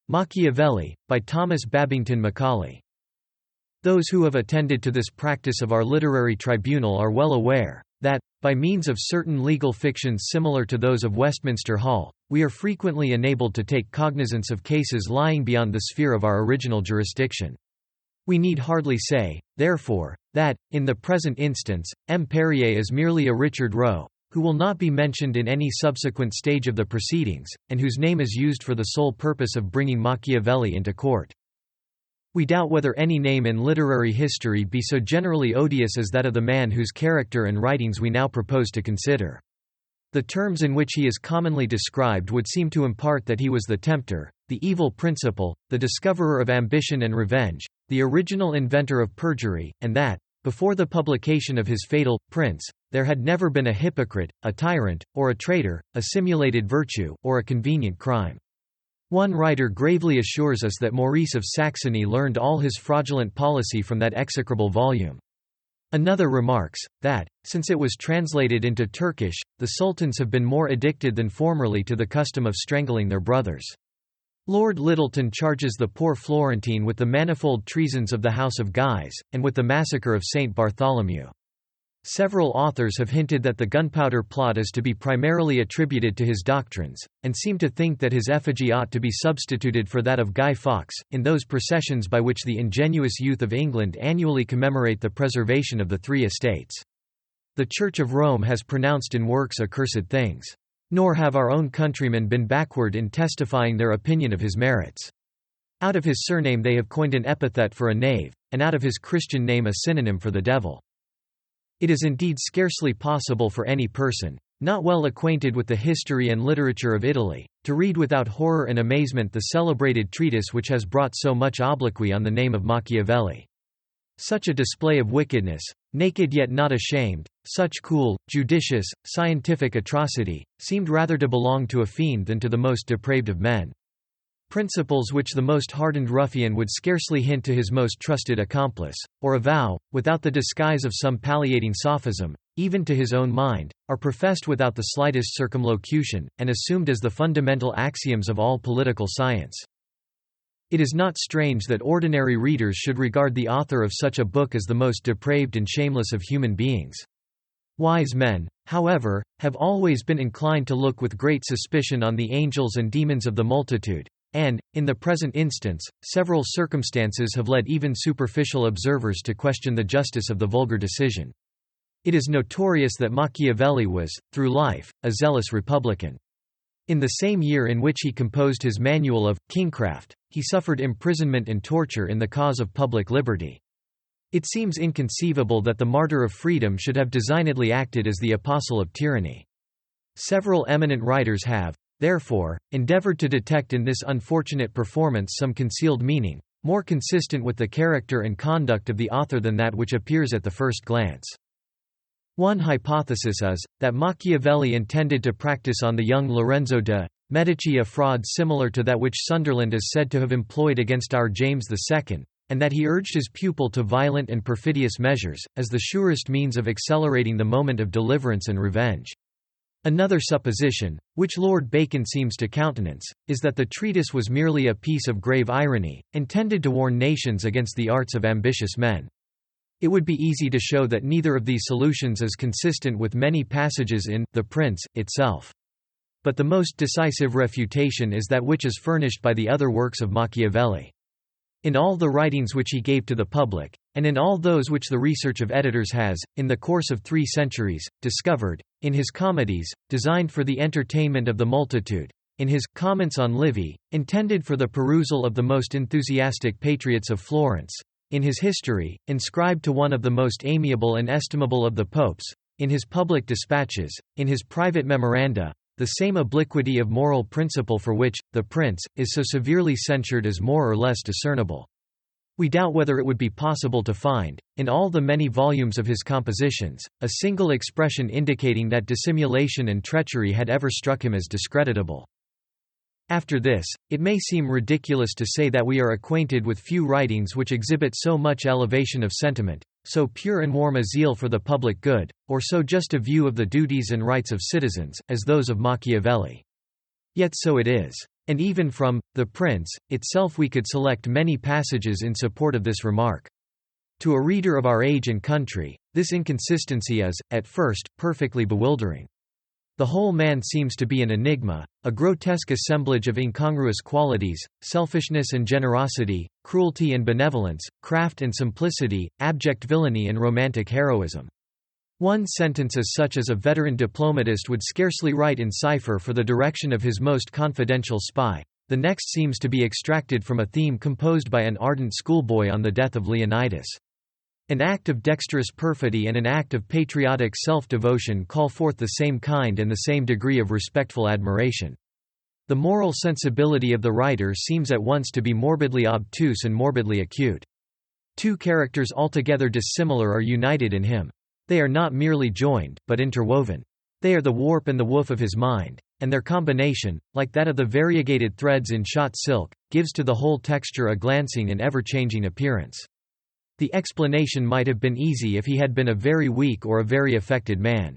Machiavelli, by Thomas Babington Macaulay. Those who have attended to this practice of our literary tribunal are well aware that, by means of certain legal fictions similar to those of Westminster Hall, we are frequently enabled to take cognizance of cases lying beyond the sphere of our original jurisdiction. We need hardly say, therefore, that, in the present instance, M. Perrier is merely a Richard Roe, who will not be mentioned in any subsequent stage of the proceedings, and whose name is used for the sole purpose of bringing Machiavelli into court. We doubt whether any name in literary history be so generally odious as that of the man whose character and writings we now propose to consider. The terms in which he is commonly described would seem to impart that he was the tempter, the evil principal, the discoverer of ambition and revenge, the original inventor of perjury, and that, before the publication of his fatal Prince, there had never been a hypocrite, a tyrant, or a traitor, a simulated virtue, or a convenient crime. One writer gravely assures us that Maurice of Saxony learned all his fraudulent policy from that execrable volume. Another remarks, that, since it was translated into Turkish, the sultans have been more addicted than formerly to the custom of strangling their brothers. Lord Lyttelton charges the poor Florentine with the manifold treasons of the House of Guise, and with the massacre of St. Bartholomew. Several authors have hinted that the gunpowder plot is to be primarily attributed to his doctrines, and seem to think that his effigy ought to be substituted for that of Guy Fawkes, in those processions by which the ingenuous youth of England annually commemorate the preservation of the Three Estates. The Church of Rome has pronounced in works accursed things. Nor have our own countrymen been backward in testifying their opinion of his merits. Out of his surname they have coined an epithet for a knave, and out of his Christian name a synonym for the devil. It is indeed scarcely possible for any person, not well acquainted with the history and literature of Italy, to read without horror and amazement the celebrated treatise which has brought so much obloquy on the name of Machiavelli. Such a display of wickedness, naked yet not ashamed, such cool, judicious, scientific atrocity, seemed rather to belong to a fiend than to the most depraved of men. Principles which the most hardened ruffian would scarcely hint to his most trusted accomplice, or avow, without the disguise of some palliating sophism, even to his own mind, are professed without the slightest circumlocution, and assumed as the fundamental axioms of all political science. It is not strange that ordinary readers should regard the author of such a book as the most depraved and shameless of human beings. Wise men, however, have always been inclined to look with great suspicion on the angels and demons of the multitude, and, in the present instance, several circumstances have led even superficial observers to question the justice of the vulgar decision. It is notorious that Machiavelli was, through life, a zealous republican. In the same year in which he composed his Manual of Kingcraft, he suffered imprisonment and torture in the cause of public liberty. It seems inconceivable that the martyr of freedom should have designedly acted as the apostle of tyranny. Several eminent writers have, therefore, endeavored to detect in this unfortunate performance some concealed meaning, more consistent with the character and conduct of the author than that which appears at the first glance. One hypothesis is, that Machiavelli intended to practice on the young Lorenzo de' Medici a fraud similar to that which Sunderland is said to have employed against our James II, and that he urged his pupil to violent and perfidious measures, as the surest means of accelerating the moment of deliverance and revenge. Another supposition, which Lord Bacon seems to countenance, is that the treatise was merely a piece of grave irony, intended to warn nations against the arts of ambitious men. It would be easy to show that neither of these solutions is consistent with many passages in The Prince itself. But the most decisive refutation is that which is furnished by the other works of Machiavelli. In all the writings which he gave to the public, and in all those which the research of editors has, in the course of 3 centuries, discovered, in his comedies, designed for the entertainment of the multitude, in his Comments on Livy, intended for the perusal of the most enthusiastic patriots of Florence, in his history, inscribed to one of the most amiable and estimable of the popes, in his public dispatches, in his private memoranda, the same obliquity of moral principle for which, the Prince, is so severely censured is more or less discernible. We doubt whether it would be possible to find, in all the many volumes of his compositions, a single expression indicating that dissimulation and treachery had ever struck him as discreditable. After this, it may seem ridiculous to say that we are acquainted with few writings which exhibit so much elevation of sentiment, so pure and warm a zeal for the public good, or so just a view of the duties and rights of citizens, as those of Machiavelli. Yet so it is. And even from The Prince itself we could select many passages in support of this remark. To a reader of our age and country, this inconsistency is, at first, perfectly bewildering. The whole man seems to be an enigma, a grotesque assemblage of incongruous qualities, selfishness and generosity, cruelty and benevolence, craft and simplicity, abject villainy and romantic heroism. One sentence as such as a veteran diplomatist would scarcely write in cipher for the direction of his most confidential spy. The next seems to be extracted from a theme composed by an ardent schoolboy on the death of Leonidas. An act of dexterous perfidy and an act of patriotic self-devotion call forth the same kind and the same degree of respectful admiration. The moral sensibility of the writer seems at once to be morbidly obtuse and morbidly acute. Two characters altogether dissimilar are united in him. They are not merely joined, but interwoven. They are the warp and the woof of his mind, and their combination, like that of the variegated threads in shot silk, gives to the whole texture a glancing and ever-changing appearance. The explanation might have been easy if he had been a very weak or a very affected man.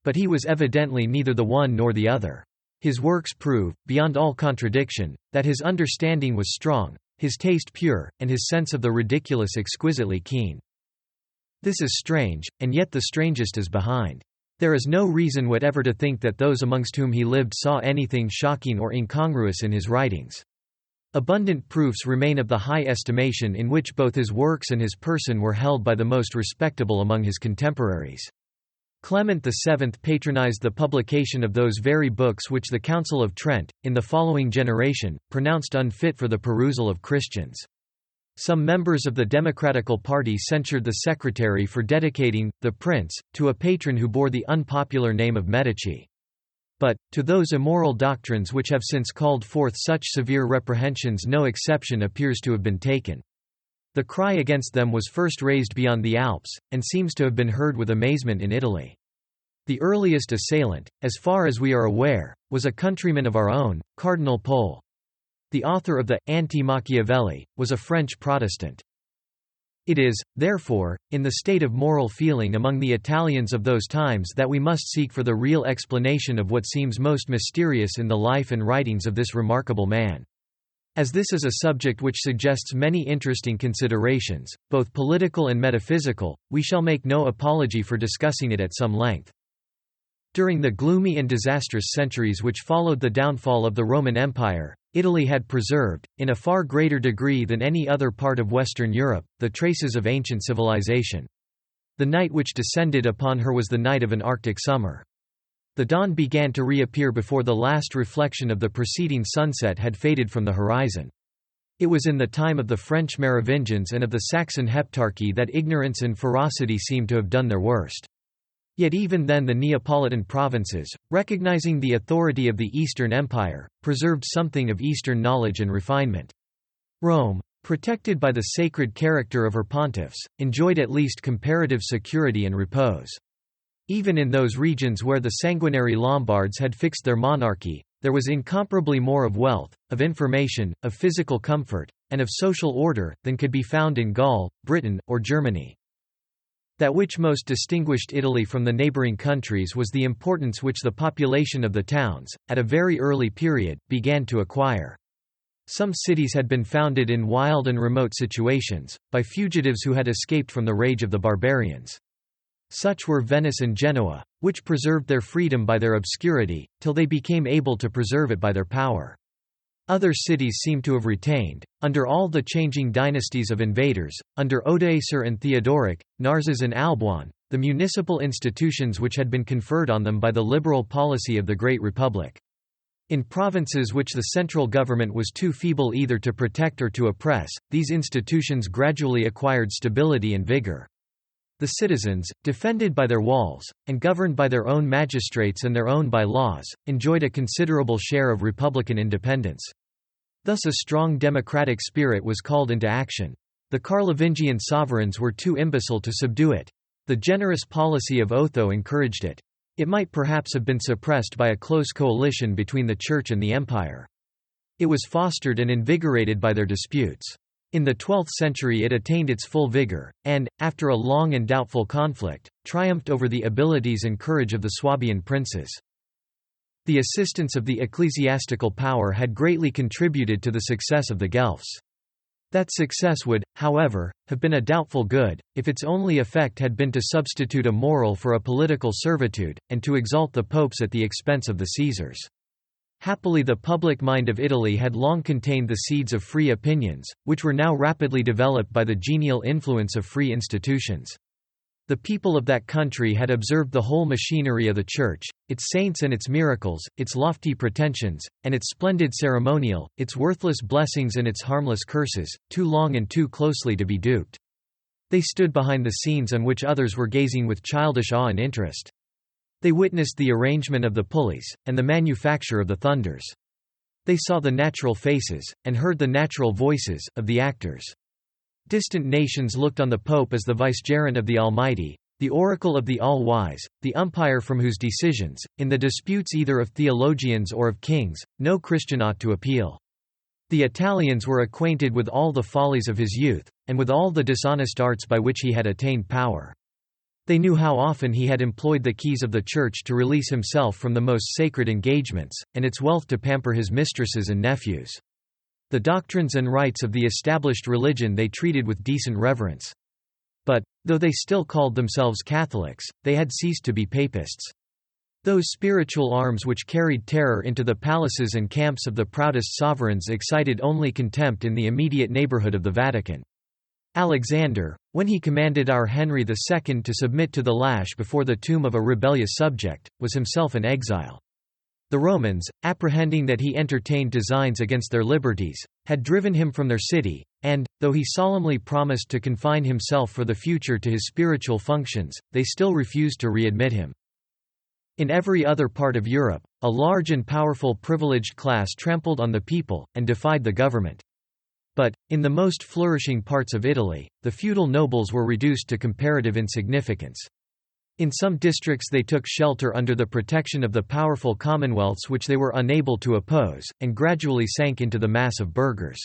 But he was evidently neither the one nor the other. His works prove, beyond all contradiction, that his understanding was strong, his taste pure, and his sense of the ridiculous exquisitely keen. This is strange, and yet the strangest is behind. There is no reason whatever to think that those amongst whom he lived saw anything shocking or incongruous in his writings. Abundant proofs remain of the high estimation in which both his works and his person were held by the most respectable among his contemporaries. Clement VII patronized the publication of those very books which the Council of Trent, in the following generation, pronounced unfit for the perusal of Christians. Some members of the Democratical Party censured the secretary for dedicating The Prince to a patron who bore the unpopular name of Medici. But, to those immoral doctrines which have since called forth such severe reprehensions no exception appears to have been taken. The cry against them was first raised beyond the Alps, and seems to have been heard with amazement in Italy. The earliest assailant, as far as we are aware, was a countryman of our own, Cardinal Pole. The author of the Anti-Machiavelli was a French Protestant. It is, therefore, in the state of moral feeling among the Italians of those times that we must seek for the real explanation of what seems most mysterious in the life and writings of this remarkable man. As this is a subject which suggests many interesting considerations, both political and metaphysical, we shall make no apology for discussing it at some length. During the gloomy and disastrous centuries which followed the downfall of the Roman Empire, Italy had preserved, in a far greater degree than any other part of Western Europe, the traces of ancient civilization. The night which descended upon her was the night of an Arctic summer. The dawn began to reappear before the last reflection of the preceding sunset had faded from the horizon. It was in the time of the French Merovingians and of the Saxon Heptarchy that ignorance and ferocity seemed to have done their worst. Yet even then the Neapolitan provinces, recognizing the authority of the Eastern Empire, preserved something of Eastern knowledge and refinement. Rome, protected by the sacred character of her pontiffs, enjoyed at least comparative security and repose. Even in those regions where the sanguinary Lombards had fixed their monarchy, there was incomparably more of wealth, of information, of physical comfort, and of social order, than could be found in Gaul, Britain, or Germany. That which most distinguished Italy from the neighboring countries was the importance which the population of the towns, at a very early period, began to acquire. Some cities had been founded in wild and remote situations, by fugitives who had escaped from the rage of the barbarians. Such were Venice and Genoa, which preserved their freedom by their obscurity, till they became able to preserve it by their power. Other cities seem to have retained, under all the changing dynasties of invaders, under Odoacer and Theodoric, Narses and Alboin, the municipal institutions which had been conferred on them by the liberal policy of the Great Republic. In provinces which the central government was too feeble either to protect or to oppress, these institutions gradually acquired stability and vigor. The citizens, defended by their walls, and governed by their own magistrates and their own by-laws, enjoyed a considerable share of republican independence. Thus a strong democratic spirit was called into action. The Carlovingian sovereigns were too imbecile to subdue it. The generous policy of Otho encouraged it. It might perhaps have been suppressed by a close coalition between the Church and the Empire. It was fostered and invigorated by their disputes. In the 12th century it attained its full vigor, and, after a long and doubtful conflict, triumphed over the abilities and courage of the Swabian princes. The assistance of the ecclesiastical power had greatly contributed to the success of the Guelphs. That success would, however, have been a doubtful good, if its only effect had been to substitute a moral for a political servitude, and to exalt the popes at the expense of the Caesars. Happily, the public mind of Italy had long contained the seeds of free opinions, which were now rapidly developed by the genial influence of free institutions. The people of that country had observed the whole machinery of the Church, its saints and its miracles, its lofty pretensions, and its splendid ceremonial, its worthless blessings and its harmless curses, too long and too closely to be duped. They stood behind the scenes on which others were gazing with childish awe and interest. They witnessed the arrangement of the pulleys, and the manufacture of the thunders. They saw the natural faces, and heard the natural voices, of the actors. Distant nations looked on the Pope as the vicegerent of the Almighty, the oracle of the All-Wise, the umpire from whose decisions, in the disputes either of theologians or of kings, no Christian ought to appeal. The Italians were acquainted with all the follies of his youth, and with all the dishonest arts by which he had attained power. They knew how often he had employed the keys of the Church to release himself from the most sacred engagements, and its wealth to pamper his mistresses and nephews. The doctrines and rites of the established religion they treated with decent reverence. But, though they still called themselves Catholics, they had ceased to be papists. Those spiritual arms which carried terror into the palaces and camps of the proudest sovereigns excited only contempt in the immediate neighborhood of the Vatican. Alexander, when he commanded our Henry II to submit to the lash before the tomb of a rebellious subject, was himself an exile. The Romans, apprehending that he entertained designs against their liberties, had driven him from their city, and, though he solemnly promised to confine himself for the future to his spiritual functions, they still refused to readmit him. In every other part of Europe, a large and powerful privileged class trampled on the people, and defied the government. But, in the most flourishing parts of Italy, the feudal nobles were reduced to comparative insignificance. In some districts they took shelter under the protection of the powerful commonwealths which they were unable to oppose, and gradually sank into the mass of burghers.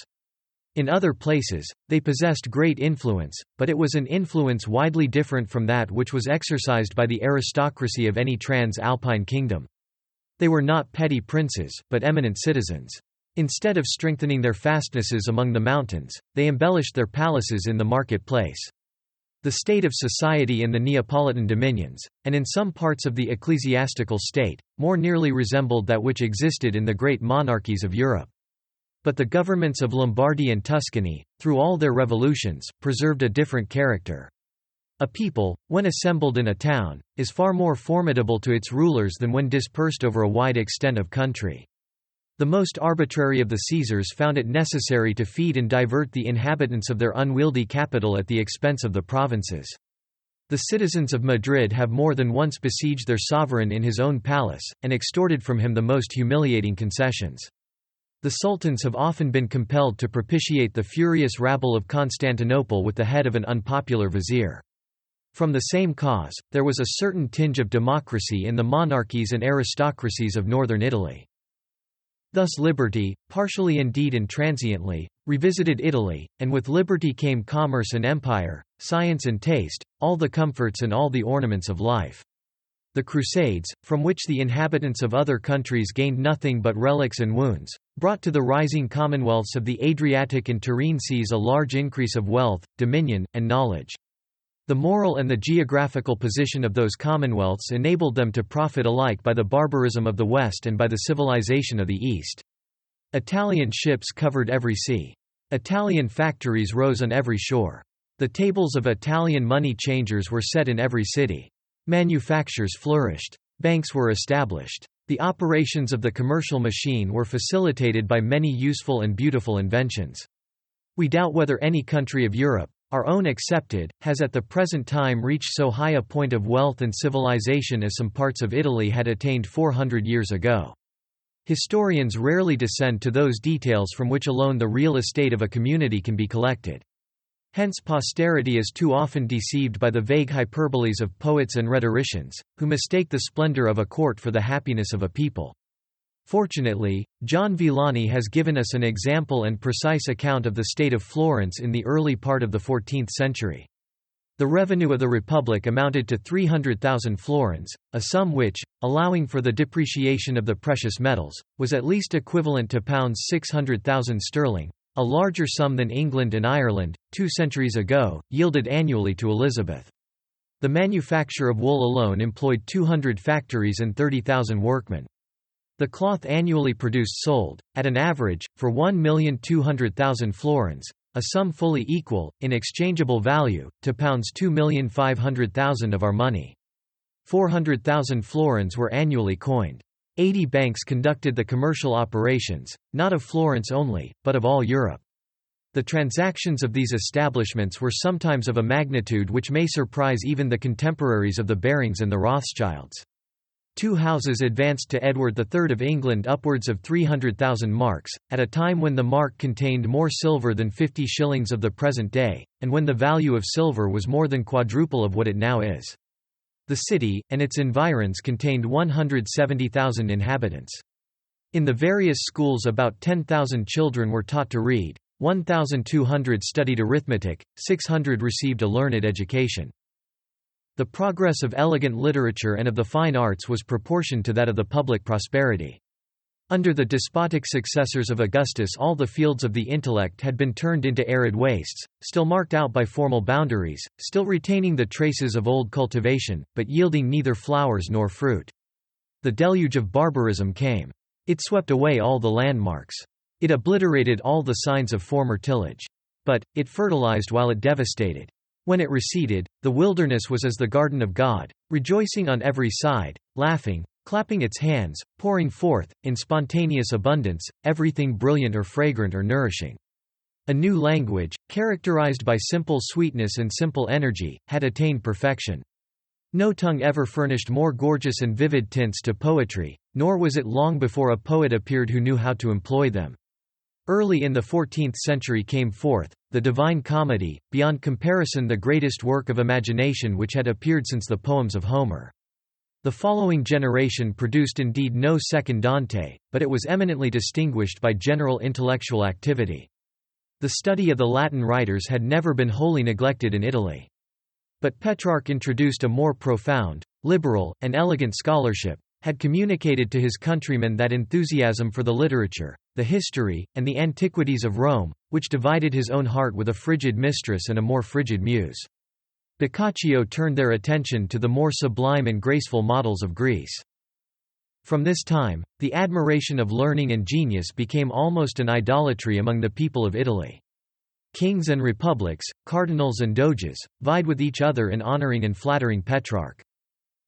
In other places, they possessed great influence, but it was an influence widely different from that which was exercised by the aristocracy of any trans-Alpine kingdom. They were not petty princes, but eminent citizens. Instead of strengthening their fastnesses among the mountains, they embellished their palaces in the market-place. The state of society in the Neapolitan dominions, and in some parts of the ecclesiastical state, more nearly resembled that which existed in the great monarchies of Europe. But the governments of Lombardy and Tuscany, through all their revolutions, preserved a different character. A people, when assembled in a town, is far more formidable to its rulers than when dispersed over a wide extent of country. The most arbitrary of the Caesars found it necessary to feed and divert the inhabitants of their unwieldy capital at the expense of the provinces. The citizens of Madrid have more than once besieged their sovereign in his own palace, and extorted from him the most humiliating concessions. The sultans have often been compelled to propitiate the furious rabble of Constantinople with the head of an unpopular vizier. From the same cause, there was a certain tinge of democracy in the monarchies and aristocracies of northern Italy. Thus liberty, partially indeed and transiently, revisited Italy, and with liberty came commerce and empire, science and taste, all the comforts and all the ornaments of life. The Crusades, from which the inhabitants of other countries gained nothing but relics and wounds, brought to the rising commonwealths of the Adriatic and Tyrrhene seas a large increase of wealth, dominion, and knowledge. The moral and the geographical position of those commonwealths enabled them to profit alike by the barbarism of the West and by the civilization of the East. Italian ships covered every sea. Italian factories rose on every shore. The tables of Italian money changers were set in every city. Manufactures flourished. Banks were established. The operations of the commercial machine were facilitated by many useful and beautiful inventions. We doubt whether any country of Europe, our own excepted, has at the present time reached so high a point of wealth and civilization as some parts of Italy had attained 400 years ago. Historians rarely descend to those details from which alone the real estate of a community can be collected. Hence posterity is too often deceived by the vague hyperboles of poets and rhetoricians, who mistake the splendor of a court for the happiness of a people. Fortunately, John Villani has given us an example and precise account of the state of Florence in the early part of the 14th century. The revenue of the Republic amounted to 300,000 florins, a sum which, allowing for the depreciation of the precious metals, was at least equivalent to £600,000 sterling, a larger sum than England and Ireland, 2 centuries ago, yielded annually to Elizabeth. The manufacture of wool alone employed 200 factories and 30,000 workmen. The cloth annually produced sold, at an average, for 1,200,000 florins, a sum fully equal, in exchangeable value, to £2,500,000 of our money. 400,000 florins were annually coined. 80 banks conducted the commercial operations, not of Florence only, but of all Europe. The transactions of these establishments were sometimes of a magnitude which may surprise even the contemporaries of the Barings and the Rothschilds. 2 houses advanced to Edward III of England upwards of 300,000 marks, at a time when the mark contained more silver than 50 shillings of the present day, and when the value of silver was more than quadruple of what it now is. The city, and its environs contained 170,000 inhabitants. In the various schools about 10,000 children were taught to read, 1,200 studied arithmetic, 600 received a learned education. The progress of elegant literature and of the fine arts was proportioned to that of the public prosperity. Under the despotic successors of Augustus all the fields of the intellect had been turned into arid wastes, still marked out by formal boundaries, still retaining the traces of old cultivation, but yielding neither flowers nor fruit. The deluge of barbarism came. It swept away all the landmarks. It obliterated all the signs of former tillage. But, it fertilized while it devastated. When it receded, the wilderness was as the garden of God, rejoicing on every side, laughing, clapping its hands, pouring forth, in spontaneous abundance, everything brilliant or fragrant or nourishing. A new language, characterized by simple sweetness and simple energy, had attained perfection. No tongue ever furnished more gorgeous and vivid tints to poetry, nor was it long before a poet appeared who knew how to employ them. Early in the 14th century came forth, the Divine Comedy, beyond comparison the greatest work of imagination which had appeared since the poems of Homer. The following generation produced indeed no second Dante, but it was eminently distinguished by general intellectual activity. The study of the Latin writers had never been wholly neglected in Italy. But Petrarch introduced a more profound, liberal, and elegant scholarship, had communicated to his countrymen that enthusiasm for the literature, the history, and the antiquities of Rome, which divided his own heart with a frigid mistress and a more frigid muse. Boccaccio turned their attention to the more sublime and graceful models of Greece. From this time, the admiration of learning and genius became almost an idolatry among the people of Italy. Kings and republics, cardinals and doges, vied with each other in honoring and flattering Petrarch.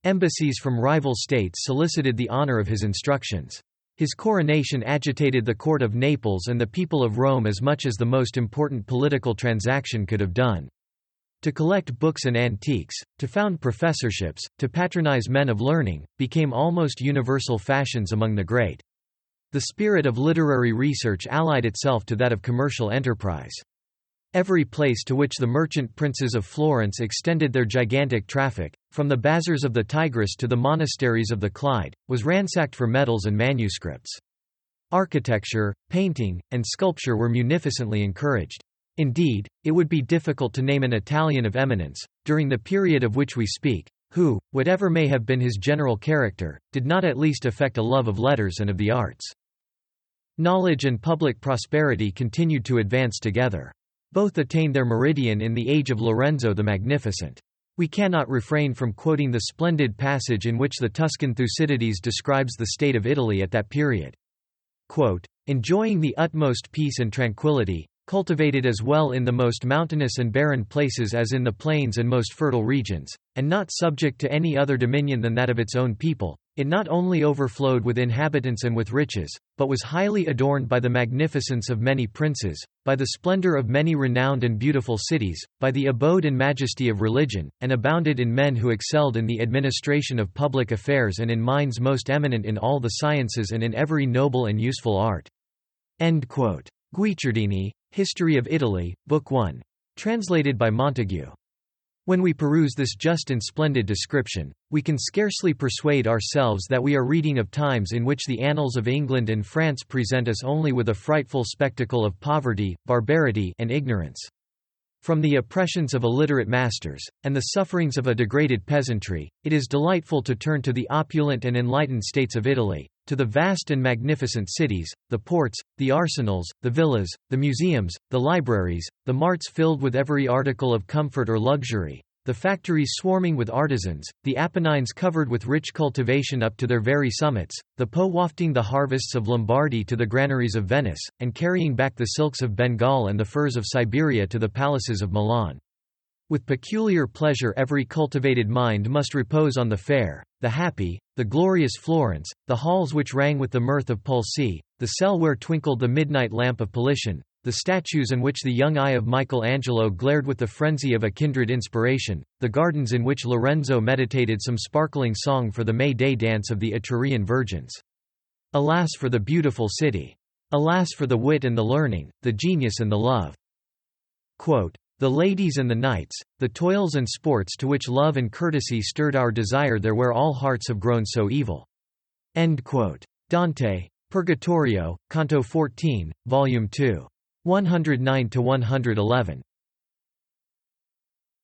Embassies from rival states solicited the honor of his instructions. His coronation agitated the court of Naples and the people of Rome as much as the most important political transaction could have done. To collect books and antiques, to found professorships, to patronize men of learning, became almost universal fashions among the great. The spirit of literary research allied itself to that of commercial enterprise. Every place to which the merchant princes of Florence extended their gigantic traffic, from the bazaars of the Tigris to the monasteries of the Clyde, was ransacked for medals and manuscripts. Architecture, painting, and sculpture were munificently encouraged. Indeed, it would be difficult to name an Italian of eminence, during the period of which we speak, who, whatever may have been his general character, did not at least affect a love of letters and of the arts. Knowledge and public prosperity continued to advance together. Both attained their meridian in the age of Lorenzo the Magnificent. We cannot refrain from quoting the splendid passage in which the Tuscan Thucydides describes the state of Italy at that period. Quote, "Enjoying the utmost peace and tranquility, cultivated as well in the most mountainous and barren places as in the plains and most fertile regions, and not subject to any other dominion than that of its own people, it not only overflowed with inhabitants and with riches, but was highly adorned by the magnificence of many princes, by the splendor of many renowned and beautiful cities, by the abode and majesty of religion, and abounded in men who excelled in the administration of public affairs and in minds most eminent in all the sciences and in every noble and useful art." End quote. Guicciardini, History of Italy, Book 1. Translated by Montague. When we peruse this just and splendid description, we can scarcely persuade ourselves that we are reading of times in which the annals of England and France present us only with a frightful spectacle of poverty, barbarity, and ignorance. From the oppressions of illiterate masters, and the sufferings of a degraded peasantry, it is delightful to turn to the opulent and enlightened states of Italy, to the vast and magnificent cities, the ports, the arsenals, the villas, the museums, the libraries, the marts filled with every article of comfort or luxury, the factories swarming with artisans, the Apennines covered with rich cultivation up to their very summits, the Po wafting the harvests of Lombardy to the granaries of Venice, and carrying back the silks of Bengal and the furs of Siberia to the palaces of Milan. With peculiar pleasure every cultivated mind must repose on the fair, the happy, the glorious Florence, the halls which rang with the mirth of Pulci, the cell where twinkled the midnight lamp of Politian, the statues in which the young eye of Michelangelo glared with the frenzy of a kindred inspiration, the gardens in which Lorenzo meditated some sparkling song for the May Day dance of the Etrurian virgins. Alas for the beautiful city! Alas for the wit and the learning, the genius and the love! Quote, "The ladies and the knights, the toils and sports to which love and courtesy stirred our desire there where all hearts have grown so evil." End quote. Dante, Purgatorio, Canto 14, Volume 2. 109–111.